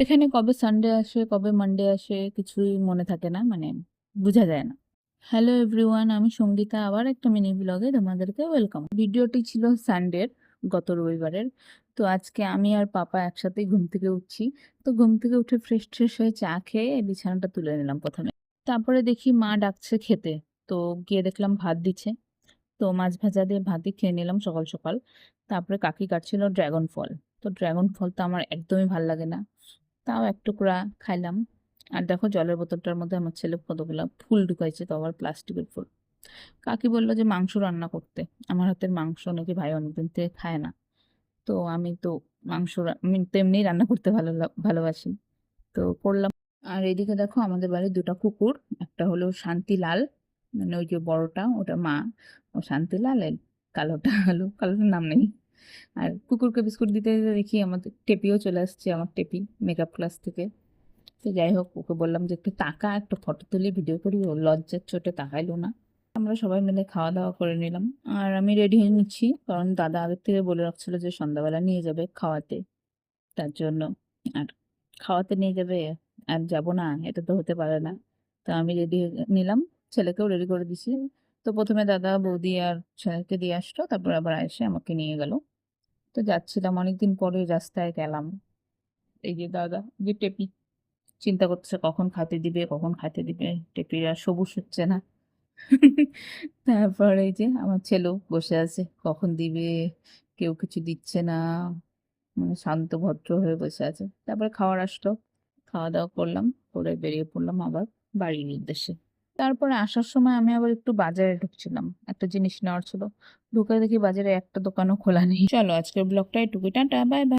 এখানে কবে সানডে আসে কবে মানডে আসে কিছুই মনে থাকে না, মানে বোঝা যায় না। হ্যালো এভরিওয়ান, আমি সঙ্গীতা, আবার একটা মিনি ব্লগে তোমাদেরকে ওয়েলকাম। ভিডিওটি ছিল সানডের, গত রবিবারের। তো আজকে আমি আর পাপা একসাথেই ঘুম থেকে উঠছি। তো ঘুম থেকে উঠে ফ্রেশ ট্রেশ হয়ে চা খেয়ে বিছানাটা তুলে নিলাম প্রথমে। তারপরে দেখি মা ডাকছে খেতে। তো গিয়ে দেখলাম ভাত দিচ্ছে। তো মাছ ভাজা দিয়ে ভাতই খেয়ে নিলাম সকাল সকাল। তারপরে কাকি কাটছিল ড্রাগন ফল। তো ড্রাগন ফল তো আমার একদমই ভাল লাগে না, তাও এক টুকরা খাইলাম। আর দেখো জলের বোতলটার মধ্যে আমার ছেলে কতগুলা ফুল ঢুকাইছে, তো আবার প্লাস্টিকের ফুল। কাকি বললো যে মাংস রান্না করতে। আমার হাতের মাংস নাকি ভাই অনেকদিন থেকে খায় না। তো আমি তো আমি তো এমনিই রান্না করতে ভালোবাসি, তো করলাম। আর এদিকে দেখো আমাদের বাড়ির দুটো কুকুর। একটা হলো শান্তিলাল, মানে ওই যে বড়টা ওটা মা, ও শান্তিলাল। এর কালোটা হলো, কালোটার নাম নেই। আর কুকুরকে বিস্কুট দিতে দিতে দেখি আমাদের টেপিও চলে আসছে, আমার টেপি মেকআপ ক্লাস থেকে। তো যাই হোক, ওকে বললাম যে একটু তাকা, একটা ফটো তুলে ভিডিও করি। ও লজ্জার চোটে তাকাইলো না। আমরা সবাই মিলে খাওয়া দাওয়া করে নিলাম। আর আমি রেডি হয়ে নিচ্ছি, কারণ দাদা আগের থেকে বলে রাখছিল যে সন্ধ্যাবেলা নিয়ে যাবে খাওয়াতে, তার জন্য। আর খাওয়াতে নিয়ে যাবে আর যাব না, এটা তো হতে পারে না। তো আমি রেডি নিলাম, ছেলেকেও রেডি করে দিছি। তো প্রথমে দাদা বৌদি আর ছেলেকে দিয়ে আসলো, তারপর আবার এসে আমাকে নিয়ে গেল। তো যাচ্ছিলাম, অনেকদিন পরে রাস্তায় গেলাম। এই যে দাদা, যে টেপি চিন্তা করতেছে কখন খাইতে দিবে কখন খাইতে দিবে, টেপিরা সবুজ হচ্ছে না। তারপর এই যে আমার ছেলেও বসে আছে, কখন দিবে, কেউ কিছু দিচ্ছে না, মানে শান্ত ভদ্র হয়ে বসে আছে। তারপরে খাওয়ার আসলো, খাওয়া দাওয়া করলাম, করে বেরিয়ে পড়লাম আবার বাড়ির উদ্দেশ্যে। তারপরে আসার সময় আমি আবার একটু বাজারে ঢুকছিলাম, একটা জিনিস নেওয়ার ছিল। ঢুকে দেখি বাজারে একটা দোকানও খোলা নেই। চলো আজকের ব্লগটা এটুকুই, টাটা বাই বাই।